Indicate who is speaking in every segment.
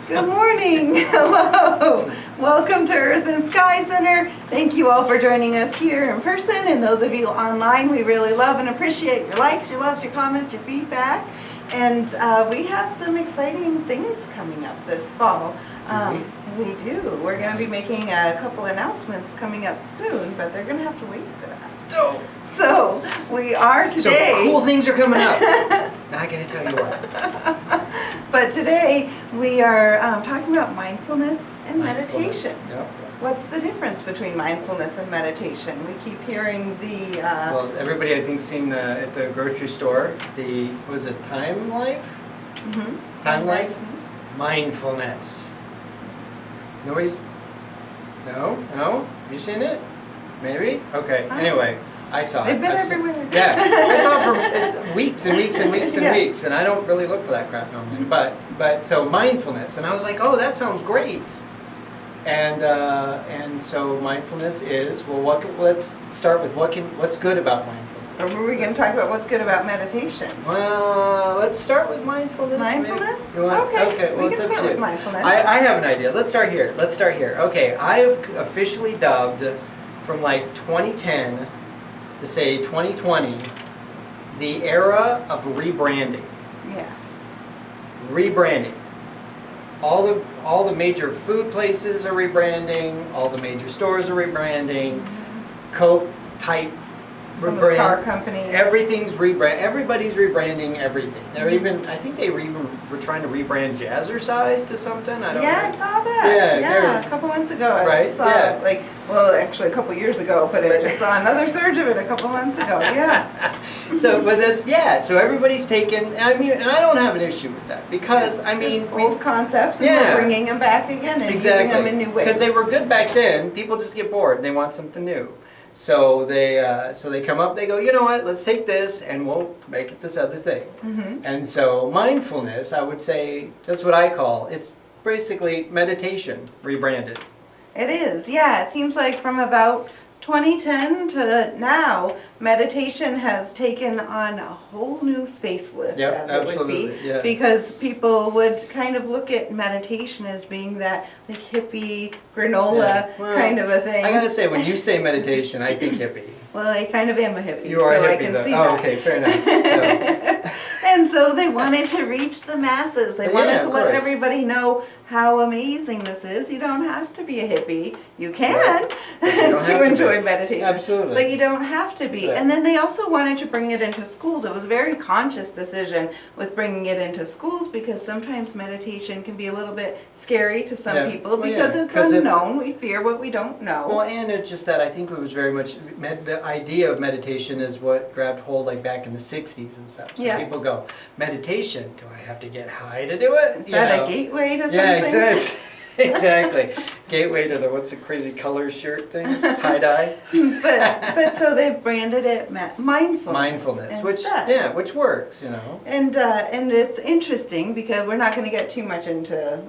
Speaker 1: Good morning. Hello. Welcome to Earth and Sky Center. Thank you all for joining us here in person, and those of you online, we really love and appreciate your likes, your loves, your comments, your feedback. And we have some exciting things coming up this fall. We do. We're going to be making a couple announcements coming up soon, but they're going to have to wait for that. So we are today.
Speaker 2: So cool things are coming up. Not going to tell you what.
Speaker 1: But today we are talking about mindfulness and meditation.
Speaker 2: Yep.
Speaker 1: What's the difference between mindfulness and meditation? We keep hearing the.
Speaker 2: Well, everybody I think seen at the grocery store was it Time Life?
Speaker 1: Mm-hmm.
Speaker 2: Time Life. Mindfulness. Nobody's. No. Have you seen it? Maybe? Okay, anyway, I saw it.
Speaker 1: They've been everywhere.
Speaker 2: Yeah, I saw it for weeks and weeks and weeks and
Speaker 1: Yeah.
Speaker 2: weeks, and I don't really look for that crap normally. But so mindfulness, and I was like, oh, that sounds great. And so mindfulness is, well, let's start with what's good about mindfulness.
Speaker 1: Or were we going to talk about what's good about meditation?
Speaker 2: Well, let's start with mindfulness.
Speaker 1: Mindfulness?
Speaker 2: Okay, well,
Speaker 1: we can start with mindfulness.
Speaker 2: I have an idea. Let's start here. Okay, I have officially dubbed from like 2010 to say 2020 the era of rebranding.
Speaker 1: Yes.
Speaker 2: Rebranding. All the major food places are rebranding. All the major stores are rebranding. Coke type.
Speaker 1: Some of the car companies.
Speaker 2: Everything's rebrand. Everybody's rebranding everything. They're even. I think they were trying to rebrand Jazzercise to something. I don't know.
Speaker 1: I saw that. Yeah, a couple months ago. I saw actually a couple years ago, but I just saw another surge of it a couple months ago. Yeah.
Speaker 2: So everybody's taken. I mean, and I don't have an issue with that because
Speaker 1: old concepts and we're bringing them back again and using them in new ways.
Speaker 2: Because they were good back then. People just get bored and they want something new. So they come up, they go, you know what, let's take this and we'll make it this other thing.
Speaker 1: Mm-hmm.
Speaker 2: And so mindfulness, I would say, that's what I call, it's basically meditation rebranded.
Speaker 1: It is, yeah. It seems like from about 2010 to now, meditation has taken on a whole new facelift, as it would be.
Speaker 2: Yeah.
Speaker 1: Because people would kind of look at meditation as being that like hippie, granola kind of a thing.
Speaker 2: I gotta say, when you say meditation, I think hippie.
Speaker 1: Well, I kind of am a hippie,
Speaker 2: you are
Speaker 1: so
Speaker 2: a hippie,
Speaker 1: I can
Speaker 2: though.
Speaker 1: see that.
Speaker 2: Oh, okay, fair enough.
Speaker 1: And so they wanted to reach the masses. They wanted to let
Speaker 2: course.
Speaker 1: everybody know how amazing this is. You don't have to be a hippie. You can to enjoy meditation.
Speaker 2: Absolutely.
Speaker 1: But you don't have to be.
Speaker 2: Right.
Speaker 1: And then they also wanted to bring it into schools. It was a very conscious decision with bringing it into schools because sometimes meditation can be a little bit scary to some people because it's unknown. We fear what we don't know.
Speaker 2: Well, and it's just that I think it was very much, the idea of meditation is what grabbed hold like back in the 60s and stuff. So people go, meditation, do I have to get high to do it?
Speaker 1: Is that a gateway to something?
Speaker 2: Yeah, exactly. Gateway to what's the crazy color shirt things? Tie-dye?
Speaker 1: but so they branded it mindfulness.
Speaker 2: Mindfulness,
Speaker 1: instead.
Speaker 2: which works, you know.
Speaker 1: And it's interesting because we're not going to get too much into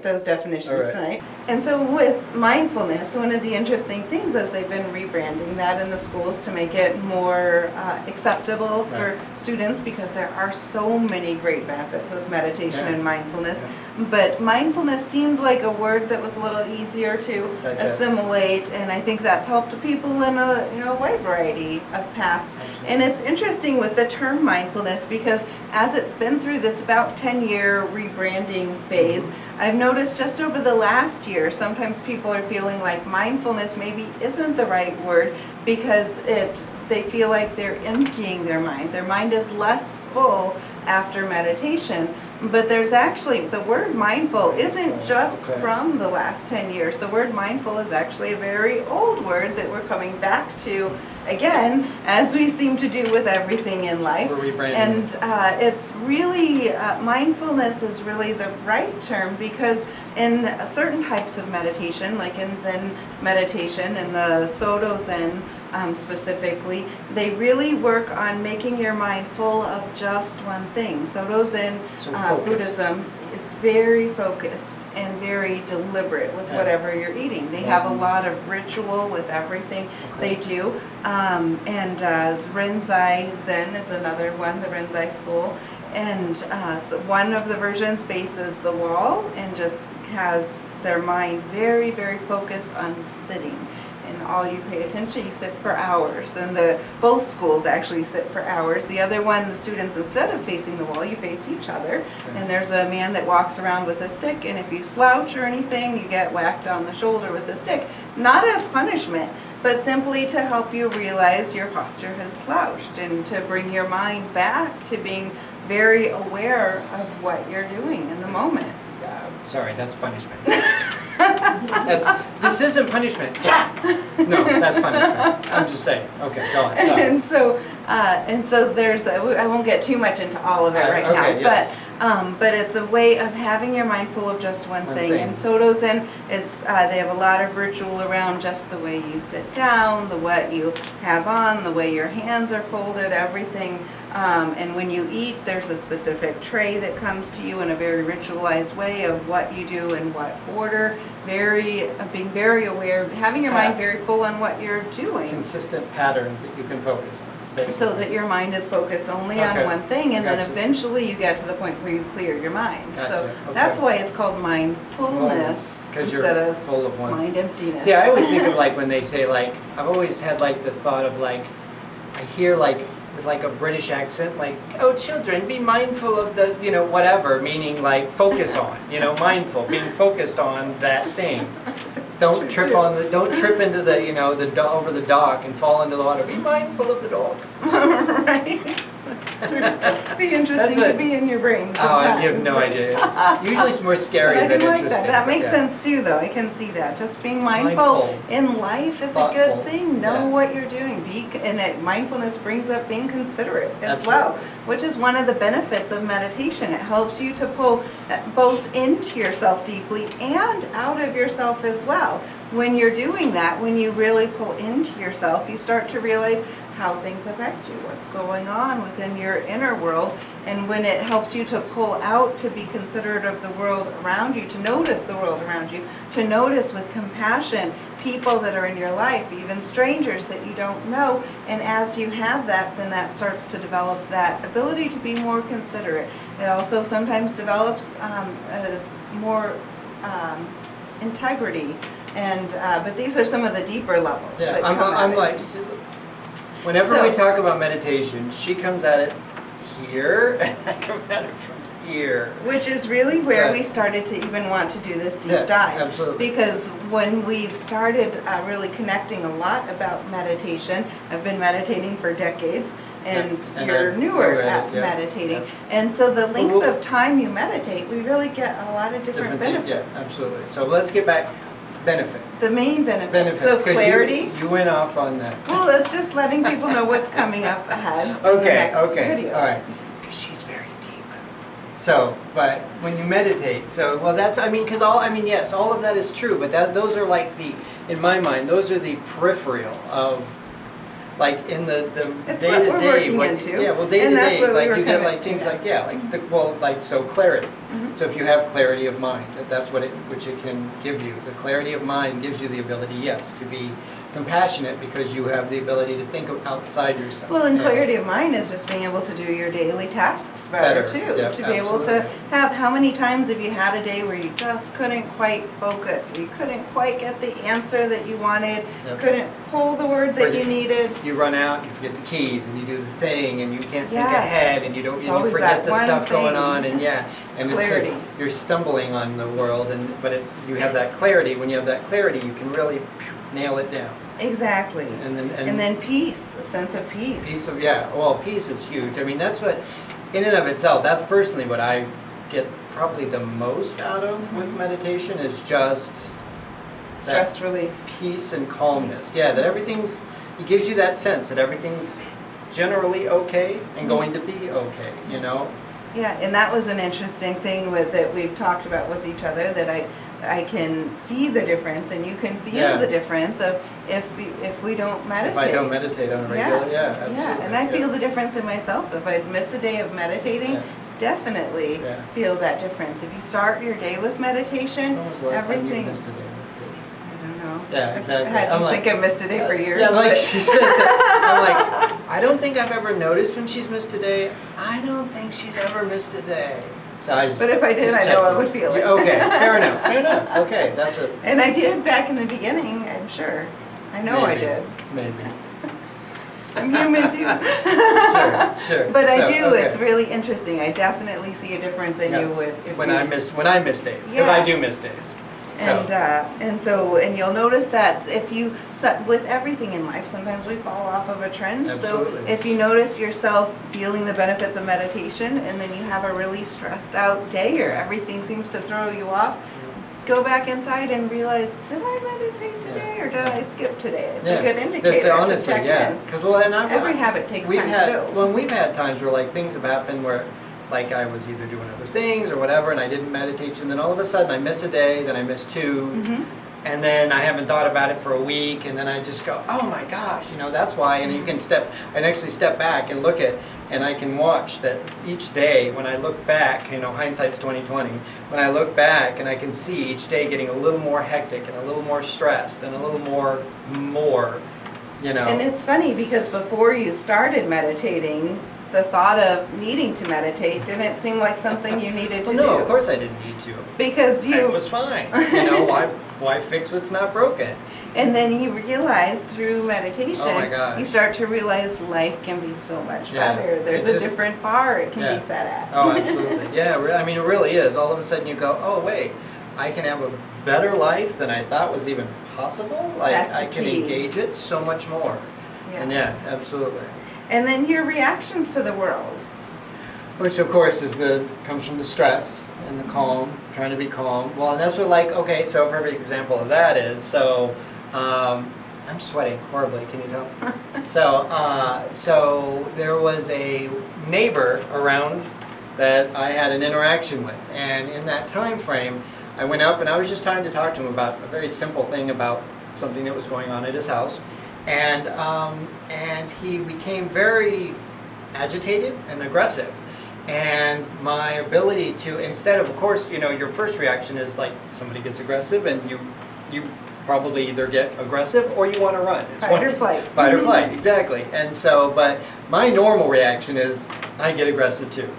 Speaker 1: those definitions tonight. And so with mindfulness, one of the interesting things is they've been rebranding that in the schools to make it more acceptable for students because there are so many great benefits with meditation and mindfulness. But mindfulness seemed like a word that was a little easier to assimilate, and I think that's helped people in a wide variety of paths.
Speaker 2: Absolutely.
Speaker 1: And it's interesting with the term mindfulness because as it's been through this about 10-year rebranding phase, I've noticed just over the last year, sometimes people are feeling like mindfulness maybe isn't the right word because they feel like they're emptying their mind. Their mind is less full after meditation. But there's actually, the word mindful isn't just from the last 10 years. The word mindful is actually a very old word that we're coming back to again, as we seem to do with everything in life.
Speaker 2: We're rebranding.
Speaker 1: And it's really, mindfulness is really the right term because in certain types of meditation, like in Zen meditation, in the Soto Zen specifically, they really work on making your mind full of just one thing. Soto Zen Buddhism, it's very focused and very deliberate with whatever you're eating. They have a lot of ritual with everything they do. And Rinzai Zen is another one, the Rinzai school. And so one of the versions faces the wall and just has their mind very, very focused on sitting. And all you pay attention, you sit for hours. Then both schools actually sit for hours. The other one, the students, instead of facing the wall, you face each other. And there's a man that walks around with a stick, and if you slouch or anything, you get whacked on the shoulder with a stick. Not as punishment, but simply to help you realize your posture has slouched and to bring your mind back to being very aware of what you're doing in the moment.
Speaker 2: Sorry, that's punishment. This isn't punishment. No, that's punishment. I'm just saying. Okay, go on. Sorry.
Speaker 1: And so there's, I won't get too much into all of it right now,
Speaker 2: yes.
Speaker 1: but it's a way of having your mind full of just one thing. And Soto Zen, they have a lot of ritual around just the way you sit down, what you have on, the way your hands are folded, everything. And when you eat, there's a specific tray that comes to you in a very ritualized way of what you do in what order. Being very aware, having your mind very full on what you're doing.
Speaker 2: Consistent patterns that you can focus on. Basically.
Speaker 1: So that your mind is focused only on one thing, and then eventually you get to the point where you clear your mind. So that's why it's called mindfulness instead of
Speaker 2: full of one.
Speaker 1: Mind emptiness.
Speaker 2: See, I always think of like when they say like, I've always had like the thought of like, I hear like with like a British accent, like, oh children, be mindful of the, whatever, meaning like focus on, mindful, being focused on that thing. Don't trip into the, over the dock and fall into the water. Be mindful of the dog.
Speaker 1: Right. That's true. It'd be interesting to be in your brain sometimes.
Speaker 2: You have no idea. It's usually more scary than interesting.
Speaker 1: That makes sense too, though. I can see that. Just being mindful in life is a good thing. Know what you're doing. Mindfulness brings up being considerate as well, which is one of the benefits of meditation. It helps you to pull both into yourself deeply and out of yourself as well. When you're doing that, when you really pull into yourself, you start to realize how things affect you, what's going on within your inner world, and when it helps you to pull out, to be considerate of the world around you, to notice the world around you, to notice with compassion people that are in your life, even strangers that you don't know, and as you have that, then that starts to develop that ability to be more considerate. It also sometimes develops more integrity, but these are some of the deeper levels.
Speaker 2: Yeah, I'm like, whenever we talk about meditation, she comes at it here, and I come at it from here.
Speaker 1: Which is really where we started to even want to do this deep dive.
Speaker 2: Absolutely.
Speaker 1: Because when we've started really connecting a lot about meditation, I've been meditating for decades, and you're newer at meditating. And so the length of time you meditate, we really get a lot of different benefits.
Speaker 2: Yeah, absolutely. So let's get back. Benefits.
Speaker 1: The main benefits. So clarity.
Speaker 2: You went off on that.
Speaker 1: Well, it's just letting people know what's coming up ahead in the next videos.
Speaker 2: All right. She's very deep. So, but when you meditate, yes, all of that is true, but those are like in my mind, those are the peripheral of, like in the day to day. Day to day, like you get like things like clarity. Mm-hmm. So if you have clarity of mind, that's which it can give you. The clarity of mind gives you the ability, yes, to be compassionate because you have the ability to think outside yourself.
Speaker 1: Well, and clarity of mind is just being able to do your daily tasks better too.
Speaker 2: Yep,
Speaker 1: to be able to have, how many times have you had a day where you just couldn't quite focus, or you couldn't quite get the answer that you wanted, couldn't pull the word that you needed.
Speaker 2: You run out, you forget the keys, and you do the thing, and you can't think ahead, and you forget the stuff going on, and clarity. It's you're stumbling on the world, but you have that clarity. When you have that clarity, you can really nail it down.
Speaker 1: Exactly. And then peace, a sense of peace.
Speaker 2: Peace is huge. I mean, that's what, in and of itself, that's personally what I get probably the most out of with meditation is just
Speaker 1: stress relief,
Speaker 2: peace and calmness. Yeah, that it gives you that sense that everything's generally okay and going to be okay,
Speaker 1: Yeah, and that was an interesting thing that we've talked about with each other, that I can see the difference, and you can feel the difference of if we don't meditate.
Speaker 2: If I don't meditate on a regular, absolutely.
Speaker 1: Yeah, and I feel the difference in myself. If I miss a day of meditating, definitely feel that difference. If you start your day with meditation,
Speaker 2: when was the last time you missed a day of meditation?
Speaker 1: I don't know.
Speaker 2: Yeah, exactly.
Speaker 1: I think I missed a day for years.
Speaker 2: Yeah, like she says that. I'm like, I don't think I've ever noticed when she's missed a day. I don't think she's ever missed a day. So I just,
Speaker 1: But if I did, I know I would feel it.
Speaker 2: Okay, fair enough, fair enough. Okay, that's it.
Speaker 1: And I did back in the beginning, I'm sure. I know I
Speaker 2: Maybe.
Speaker 1: did.
Speaker 2: Maybe.
Speaker 1: I'm human too.
Speaker 2: Sure.
Speaker 1: But I
Speaker 2: So,
Speaker 1: do,
Speaker 2: okay.
Speaker 1: it's really interesting. I definitely see a difference in you would. if
Speaker 2: When
Speaker 1: you-
Speaker 2: I miss days, because I
Speaker 1: Yeah.
Speaker 2: do miss days. So.
Speaker 1: And you'll notice that if you, with everything in life, sometimes we fall off of a trend.
Speaker 2: Absolutely.
Speaker 1: So if you notice yourself feeling the benefits of meditation and then you have a really stressed out day or everything seems to throw you off, go back inside and realize, did I meditate today or did I skip today? It's a good indicator
Speaker 2: That's
Speaker 1: to
Speaker 2: honestly,
Speaker 1: check
Speaker 2: yeah.
Speaker 1: in.
Speaker 2: Because
Speaker 1: Every habit takes time to build.
Speaker 2: When we've had times where like things have happened where like I was either doing other things or whatever and I didn't meditate and then all of a sudden I miss a day, then I miss two,
Speaker 1: Mhm.
Speaker 2: and then I haven't thought about it for a week and then I just go, oh my gosh, that's why. And you can actually step back and look at, and I can watch that each day when I look back, hindsight's 20/20, when I look back and I can see each day getting a little more hectic and a little more stressed and a little more.
Speaker 1: And it's funny because before you started meditating, the thought of needing to meditate didn't seem like something you needed to do.
Speaker 2: No, of course I didn't need to.
Speaker 1: Because
Speaker 2: It was fine. Why fix what's not broken?
Speaker 1: and then you realize through meditation,
Speaker 2: Oh my gosh.
Speaker 1: you start to realize life can be so much
Speaker 2: Yeah,
Speaker 1: better. There's
Speaker 2: it's
Speaker 1: a
Speaker 2: just-
Speaker 1: different bar it can
Speaker 2: Yeah.
Speaker 1: be set at.
Speaker 2: Oh, absolutely. Yeah, it really is. All of a sudden you go, oh wait, I can have a better life than I thought was even possible.
Speaker 1: That's the
Speaker 2: I can
Speaker 1: key.
Speaker 2: engage it so much more. And yeah, absolutely.
Speaker 1: And then your reactions to the world.
Speaker 2: Which of course comes from the stress and the calm, trying to be calm. Well, and that's what so a perfect example of that is, I'm sweating horribly, can you tell? So there was a neighbor around that I had an interaction with, and in that time frame, I went up and I was just trying to talk to him about a very simple thing about something that was going on at his house, and he became very agitated and aggressive. And my ability to, instead of course, your first reaction is like somebody gets aggressive and you probably either get aggressive or you want to run. It's
Speaker 1: Fight or flight.
Speaker 2: Fight or flight, exactly. And so, but my normal reaction is I get aggressive too.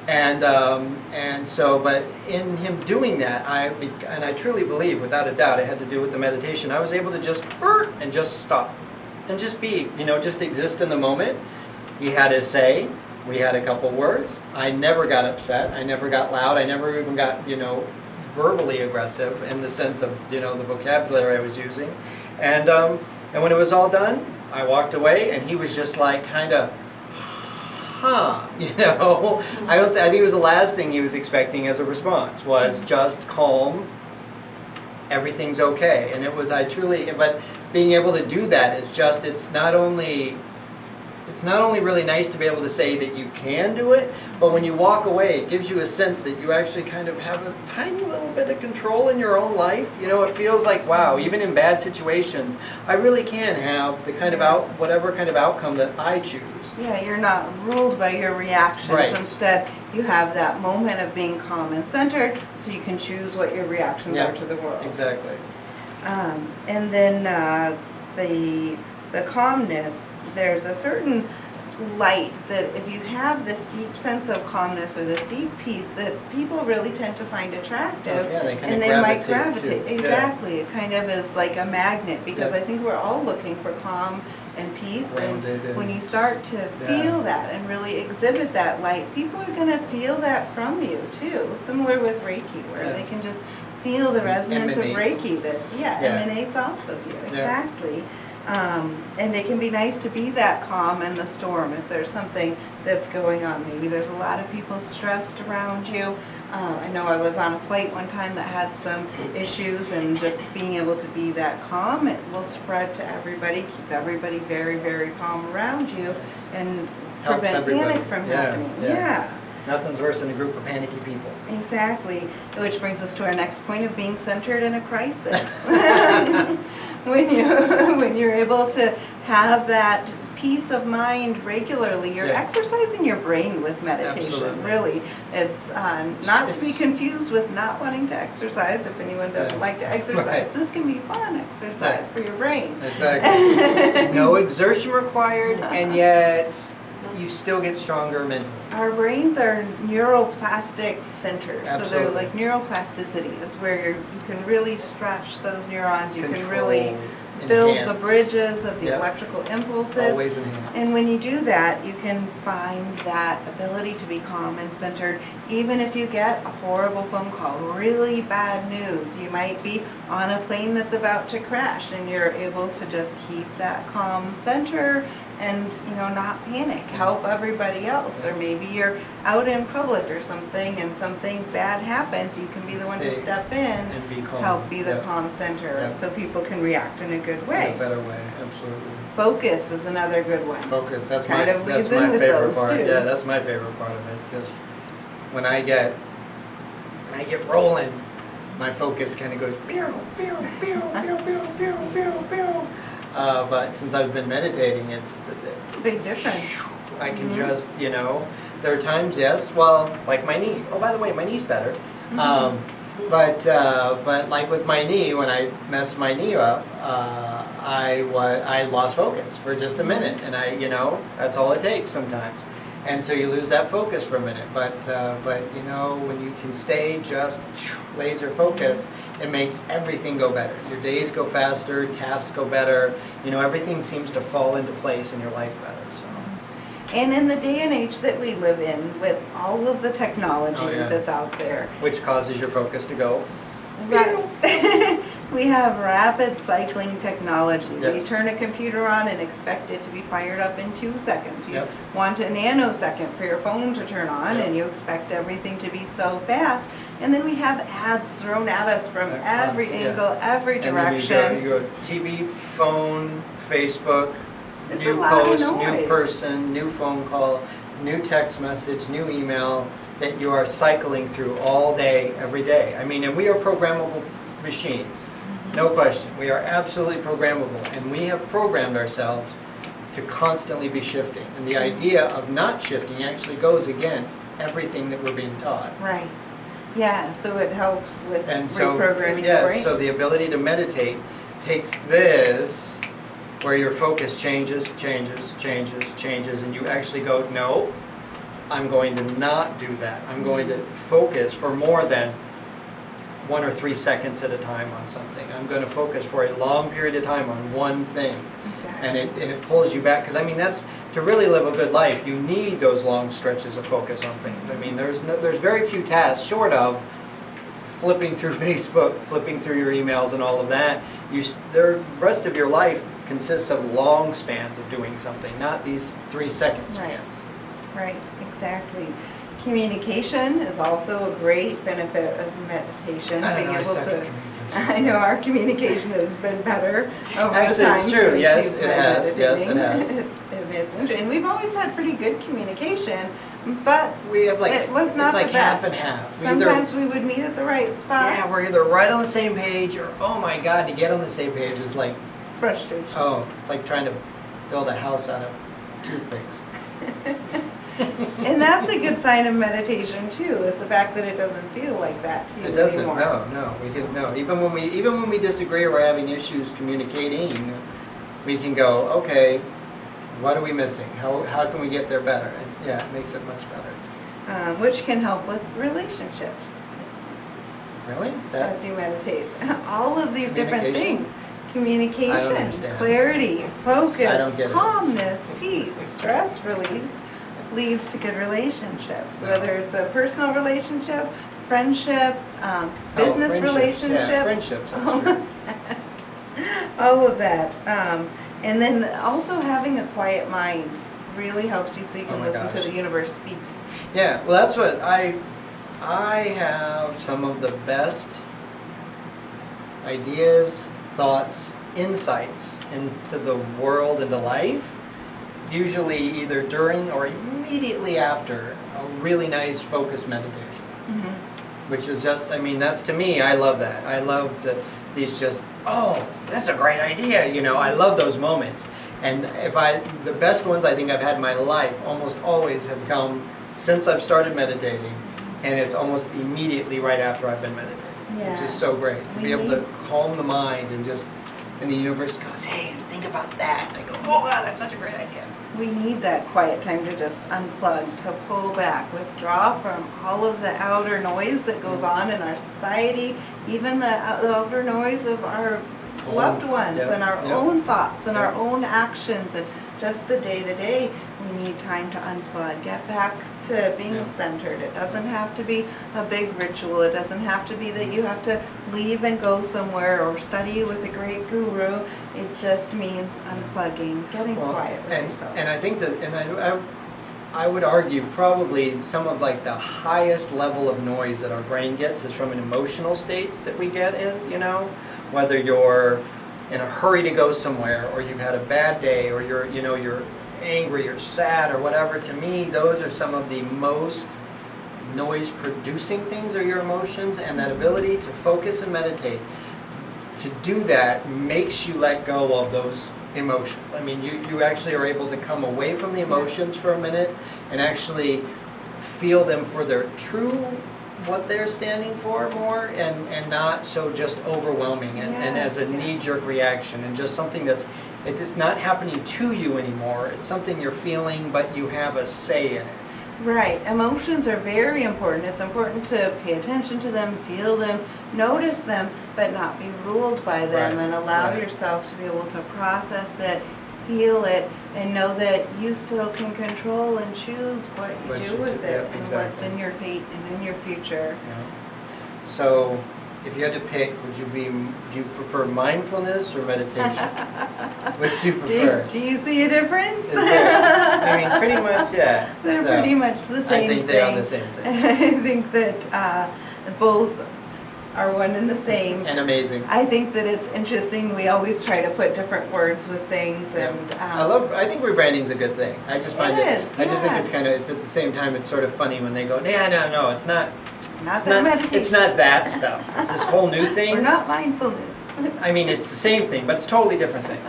Speaker 2: But in him doing that, I truly believe, without a doubt, it had to do with the meditation. I was able to just and just stop and just be, just exist in the moment. He had his say. We had a couple words. I never got upset. I never got loud. I never even got, verbally aggressive in the sense of, the vocabulary I was using. And when it was all done, I walked away and he was just like kind of, I think it was the last thing he was expecting as a response was just calm, everything's okay. And but being able to do that is just, it's not only really nice to be able to say that you can do it, but when you walk away, it gives you a sense that you actually kind of have a tiny little bit of control in your own life. It feels like, wow, even in bad situations, I really can have the kind of whatever kind of outcome that I choose.
Speaker 1: Yeah, you're not ruled by your reactions.
Speaker 2: Right.
Speaker 1: Instead, you have that moment of being calm and centered, so you can choose what your reactions are to the world.
Speaker 2: Exactly.
Speaker 1: And then the calmness, there's a certain light that if you have this deep sense of calmness or this deep peace that people really tend to find attractive.
Speaker 2: Oh, yeah, they kind
Speaker 1: and
Speaker 2: of
Speaker 1: they might
Speaker 2: gravitate
Speaker 1: gravitate.
Speaker 2: too.
Speaker 1: Exactly. It kind of is like a magnet because
Speaker 2: Yeah.
Speaker 1: I think we're all looking for calm and peace.
Speaker 2: Grounded
Speaker 1: And when you
Speaker 2: and
Speaker 1: start to feel that and really exhibit that light, people are going to feel that from you too. Similar with Reiki, where they can just feel the resonance of Reiki that emanates off of you. Exactly. And it can be nice to be that calm in the storm if there's something that's going on. Maybe there's a lot of people stressed around you. I know I was on a flight one time that had some issues, and just being able to be that calm, it will spread to everybody, keep everybody very, very calm around you, and
Speaker 2: Helps
Speaker 1: prevent
Speaker 2: everybody.
Speaker 1: panic from happening.
Speaker 2: Yeah. Nothing's worse than a group of panicky people.
Speaker 1: Exactly. Which brings us to our next point of being centered in a crisis. When you're able to have that peace of mind regularly, you're
Speaker 2: Yeah.
Speaker 1: exercising your brain with meditation.
Speaker 2: Absolutely.
Speaker 1: Really, it's not to be
Speaker 2: It's-
Speaker 1: confused with not wanting to exercise. If anyone doesn't
Speaker 2: Yeah.
Speaker 1: like to exercise,
Speaker 2: Right.
Speaker 1: this can be fun exercise
Speaker 2: Yeah.
Speaker 1: for your brain.
Speaker 2: Exactly. No exertion required, and yet you still get stronger mentally.
Speaker 1: Our brains are neuroplastic centers, so they're
Speaker 2: Absolutely.
Speaker 1: like neuroplasticity is where you can really stretch those neurons. You can
Speaker 2: Control,
Speaker 1: really build the
Speaker 2: enhance.
Speaker 1: bridges of the
Speaker 2: Yep.
Speaker 1: electrical impulses.
Speaker 2: Always enhance.
Speaker 1: And when you do that, you can find that ability to be calm and centered. Even if you get a horrible phone call, really bad news, you might be on a plane that's about to crash and you're able to just keep that calm center and, not panic, help everybody else. Or maybe you're out in public or something and something bad happens, you can be the one to
Speaker 2: Stay
Speaker 1: step in,
Speaker 2: and be calm.
Speaker 1: help be the
Speaker 2: Yep.
Speaker 1: calm center
Speaker 2: Yep.
Speaker 1: so people can react in a good way.
Speaker 2: In a better way, absolutely.
Speaker 1: Focus is another good one.
Speaker 2: Focus, that's
Speaker 1: Kind
Speaker 2: my,
Speaker 1: of
Speaker 2: that's
Speaker 1: leads in
Speaker 2: my
Speaker 1: with
Speaker 2: favorite
Speaker 1: those,
Speaker 2: part.
Speaker 1: too.
Speaker 2: Yeah, that's my favorite part of it, because when I get rolling, my focus kind of goes pew, pew, pew, pew, pew, pew, pew, pew. But since I've been meditating, it's
Speaker 1: It's a big difference.
Speaker 2: I can
Speaker 1: Mhm.
Speaker 2: just, there are times, yes, well, like my knee. Oh, by the way, my knee's better.
Speaker 1: Mhm.
Speaker 2: But like with my knee, when I messed my knee up, I lost focus for just a minute, and that's all it takes sometimes. And so you lose that focus for a minute, but when you can stay just laser focused, it makes everything go better. Your days go faster, tasks go better. Everything seems to fall into place in your life better. So.
Speaker 1: And in the day and age that we live in, with all of the technology
Speaker 2: Oh, yeah.
Speaker 1: that's out there,
Speaker 2: Which causes your focus to go.
Speaker 1: right? We have rapid cycling technology. We
Speaker 2: Yes.
Speaker 1: turn a computer on and expect it to be fired up in 2 seconds. You
Speaker 2: Yep.
Speaker 1: want a nanosecond for your phone to turn on,
Speaker 2: Yep.
Speaker 1: and you expect everything to be so fast. And then we have ads thrown at us from every
Speaker 2: Yeah.
Speaker 1: angle, every
Speaker 2: And then
Speaker 1: direction.
Speaker 2: you go TV, phone, Facebook,
Speaker 1: There's
Speaker 2: new
Speaker 1: a lot of
Speaker 2: post,
Speaker 1: noise.
Speaker 2: new person, new phone call, new text message, new email that you are cycling through all day, every day. And we are programmable machines. No question. We are absolutely programmable, and we have programmed ourselves to constantly be shifting. And the idea of not shifting actually goes against everything that we're being taught.
Speaker 1: Right. Yeah, so it helps with
Speaker 2: And so,
Speaker 1: reprogramming the
Speaker 2: yes,
Speaker 1: brain.
Speaker 2: so the ability to meditate takes this, where your focus changes, and you actually go, no, I'm going to not do that. I'm going to focus for more than 1 or 3 seconds at a time on something. I'm going to focus for a long period of time on one thing.
Speaker 1: Exactly.
Speaker 2: And it pulls you back, because that's, to really live a good life, you need those long stretches of focus on things. There's very few tasks short of flipping through Facebook, flipping through your emails and all of that. The rest of your life consists of long spans of doing something, not these 3-second spans.
Speaker 1: Right, exactly. Communication is also a great benefit of meditation.
Speaker 2: I don't know, I
Speaker 1: being able
Speaker 2: suck at
Speaker 1: to.
Speaker 2: communication.
Speaker 1: I know our communication has been better over
Speaker 2: Actually,
Speaker 1: time.
Speaker 2: it's true.
Speaker 1: since
Speaker 2: Yes,
Speaker 1: you've
Speaker 2: it
Speaker 1: been
Speaker 2: has. Yes, it
Speaker 1: meditating.
Speaker 2: has.
Speaker 1: It's interesting. We've always had pretty good communication, but
Speaker 2: We have
Speaker 1: it was not
Speaker 2: it's like
Speaker 1: the best.
Speaker 2: half and half.
Speaker 1: Sometimes we would meet at the right spot.
Speaker 2: Yeah, we're either right on the same page, or oh my God, to get on the same page is like,
Speaker 1: Frustration.
Speaker 2: it's like trying to build a house out of toothpicks.
Speaker 1: And that's a good sign of meditation too, is the fact that it doesn't feel like that to you
Speaker 2: It doesn't.
Speaker 1: anymore.
Speaker 2: No. We can no. Even when we disagree or we're having issues communicating, we can go, okay, what are we missing? How can we get there better? And yeah, it makes it much better.
Speaker 1: Which can help with relationships
Speaker 2: Really?
Speaker 1: as you meditate. All of these different
Speaker 2: Communication?
Speaker 1: things. Communication,
Speaker 2: understand.
Speaker 1: clarity,
Speaker 2: I
Speaker 1: focus,
Speaker 2: don't get it.
Speaker 1: calmness, peace, stress release leads to good relationships.
Speaker 2: No.
Speaker 1: Whether it's a personal relationship, friendship, business
Speaker 2: friendships.
Speaker 1: relationship.
Speaker 2: Yeah, friendships. That's true.
Speaker 1: All of that. And then also having a quiet mind really helps you so you
Speaker 2: Oh
Speaker 1: can
Speaker 2: my
Speaker 1: listen
Speaker 2: gosh.
Speaker 1: to the universe speak.
Speaker 2: Yeah, well, that's what I have some of the best ideas, thoughts, insights into the world and to life, usually either during or immediately after a really nice focused meditation. Which is just, that's to me, I love that. I love these just, oh, that's a great idea, I love those moments. And the best ones I think I've had in my life almost always have come since I've started meditating, and it's almost immediately right after I've been meditating, which is so great to be able to calm the mind and the universe goes, hey, think about that. And I go, oh wow, that's such a great idea.
Speaker 1: We need that quiet time to just unplug, to pull back, withdraw from all of the outer noise that goes on in our society, even the outer noise of our loved ones and our own thoughts and our own actions and just the day-to-day. We need time to unplug, get back to being centered. It doesn't have to be a big ritual. It doesn't have to be that you have to leave and go somewhere or study with a great guru. It just means unplugging, getting quiet with yourself.
Speaker 2: And I think that, and I would argue probably some of like the highest level of noise that our brain gets is from an emotional states that we get in, you know, whether you're in a hurry to go somewhere or you've had a bad day or you're angry or sad or whatever. To me, those are some of the most noise producing things are your emotions, and that ability to focus and meditate, to do that makes you let go of those emotions. I mean, you actually are able to come away from the emotions for a minute and actually feel them for their true, what they're standing for more, and not so just overwhelming and as a knee-jerk reaction and just something that's, it's not happening to you anymore. It's something you're feeling, but you have a say in it.
Speaker 1: Right. Emotions are very important. It's important to pay attention to them, feel them, notice them, but not be ruled by them, and allow yourself to be able to process it, feel it, and know that you still can control and choose what you do with it and what's in your fate and in your future.
Speaker 2: Yeah. So, if you had to pick, do you prefer mindfulness or meditation? Which do you prefer?
Speaker 1: Do you see a difference?
Speaker 2: Is there? I mean, pretty much, yeah.
Speaker 1: They're pretty much the same thing.
Speaker 2: I think they are the same thing.
Speaker 1: I think that both are one and the same.
Speaker 2: And amazing.
Speaker 1: I think that it's interesting. We always try to put different words with things, and
Speaker 2: I think rebranding is a good thing. I just find
Speaker 1: I
Speaker 2: just think it's kind of, it's at the same time, it's sort of funny when they go, no, it's not. It's not that stuff. It's this whole new thing.
Speaker 1: We're not mindfulness.
Speaker 2: I mean, it's the same thing, but it's a totally different thing.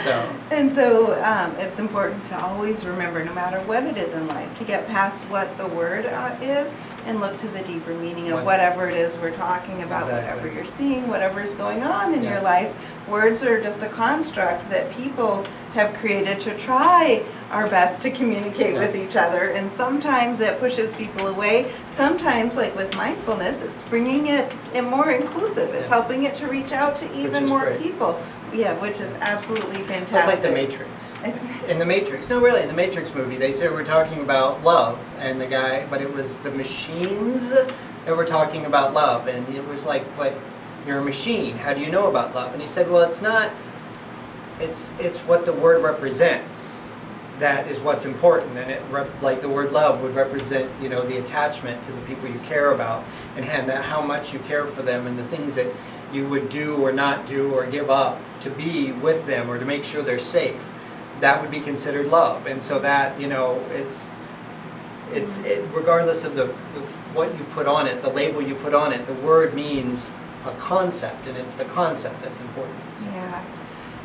Speaker 1: So it's important to always remember, no matter what it is in life, to get past what the word is and look to the deeper meaning of whatever it is we're talking about, whatever you're seeing, whatever is going on in your life. Words are just a construct that people have created to try our best to communicate with each other, and sometimes it pushes people away. Sometimes, like with mindfulness, it's bringing it more inclusive. It's helping it to reach out to even more people. Yeah, which is absolutely fantastic.
Speaker 2: It's like The Matrix. In The Matrix, no, really, in the Matrix movie, they said we're talking about love, and the guy, but it was the machines that were talking about love, and it was like, but you're a machine. How do you know about love? And he said, well, it's not. It's what the word represents. That is what's important, and like the word love would represent, the attachment to the people you care about, and how much you care for them, and the things that you would do or not do or give up to be with them or to make sure they're safe. That would be considered love, and so that it's regardless of what you put on it, the label you put on it, the word means a concept, and it's the concept that's important. So.
Speaker 1: Yeah.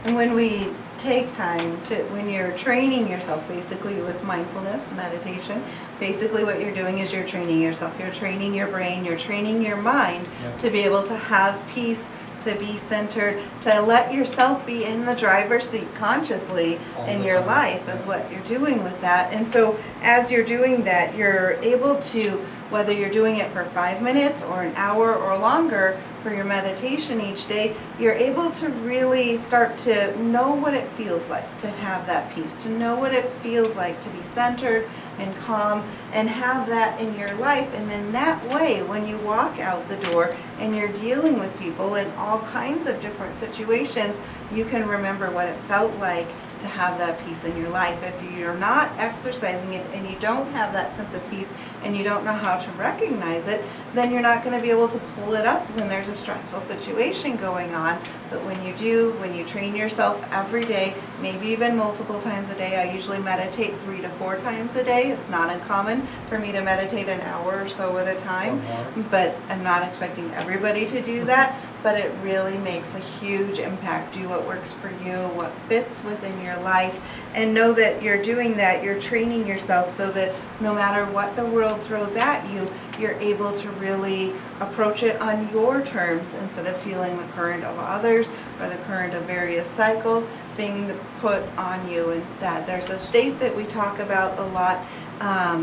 Speaker 1: And when we take time when you're training yourself basically with mindfulness, meditation, basically what you're doing is you're training yourself. You're training your brain, you're training your mind to be able to have peace, to be centered, to let yourself be in the driver's seat consciously in your life is what you're doing with that. And so as you're doing that, you're able to, whether you're doing it for 5 minutes or an hour or longer for your meditation each day, you're able to really start to know what it feels like to have that peace, to know what it feels like to be centered and calm and have that in your life. And then that way, when you walk out the door and you're dealing with people in all kinds of different situations, you can remember what it felt like to have that peace in your life. If you're not exercising it and you don't have that sense of peace and you don't know how to recognize it, then you're not going to be able to pull it up when there's a stressful situation going on. But when you do, when you train yourself every day, maybe even multiple times a day, I usually meditate 3 to 4 times a day. It's not uncommon for me to meditate an hour or so at a time, but I'm not expecting everybody to do that. But it really makes a huge impact. Do what works for you, what fits within your life, and know that you're doing that. You're training yourself so that no matter what the world throws at you, you're able to really approach it on your terms instead of feeling the current of others or the current of various cycles being put on you instead. There's a state that we talk about a lot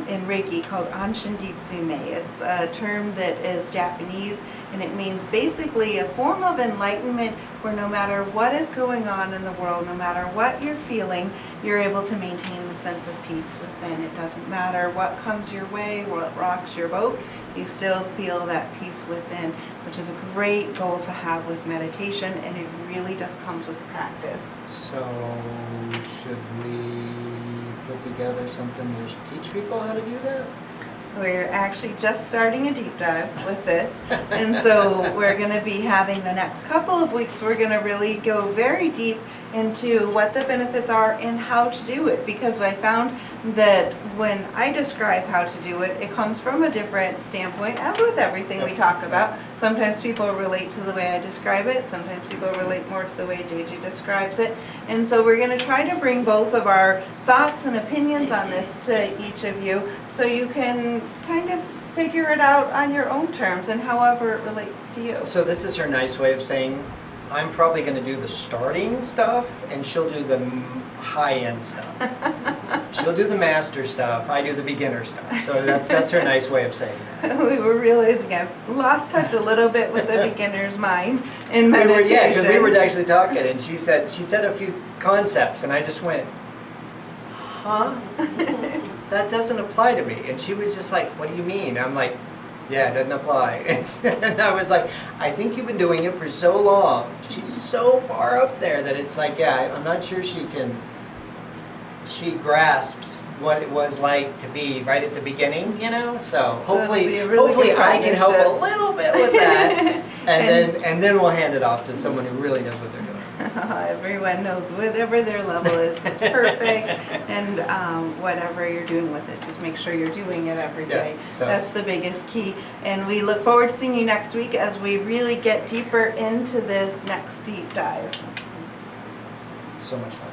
Speaker 1: in Reiki called Anshin-Ditsume. It's a term that is Japanese, and it means basically a form of enlightenment where no matter what is going on in the world, no matter what you're feeling, you're able to maintain the sense of peace within. It doesn't matter what comes your way, what rocks your boat, you still feel that peace within, which is a great goal to have with meditation, and it really just comes with practice.
Speaker 2: So, should we put together something to teach people how to do that?
Speaker 1: We're actually just starting a deep dive with this, and so we're going to be having the next couple of weeks, we're going to really go very deep into what the benefits are and how to do it, because I found that when I describe how to do it, it comes from a different standpoint, as with everything we talk about. Sometimes people relate to the way I describe it, sometimes people relate more to the way JJ describes it, and so we're going to try to bring both of our thoughts and opinions on this to each of you so you can kind of figure it out on your own terms and however it relates to you.
Speaker 2: So this is her nice way of saying, I'm probably going to do the starting stuff, and she'll do the high-end stuff. She'll do the master stuff, I do the beginner stuff. So that's her nice way of saying that.
Speaker 1: We were realizing I've lost touch a little bit with the beginner's mind in meditation.
Speaker 2: Yeah, because we were actually talking, and she said a few concepts, and I just went, huh? That doesn't apply to me. And she was just like, what do you mean? I'm like, yeah, it doesn't apply. And I was like, I think you've been doing it for so long. She's so far up there that it's like, yeah, I'm not sure she grasps what it was like to be right at the beginning, you know? So hopefully I can help a little bit with that. and then we'll hand it off to someone who really knows what they're doing.
Speaker 1: Everyone knows whatever their level is, it's perfect, and whatever you're doing with it, just make sure you're doing it every day.
Speaker 2: Yeah, so.
Speaker 1: That's the biggest key, and we look forward to seeing you next week as we really get deeper into this next deep dive.
Speaker 2: So much fun.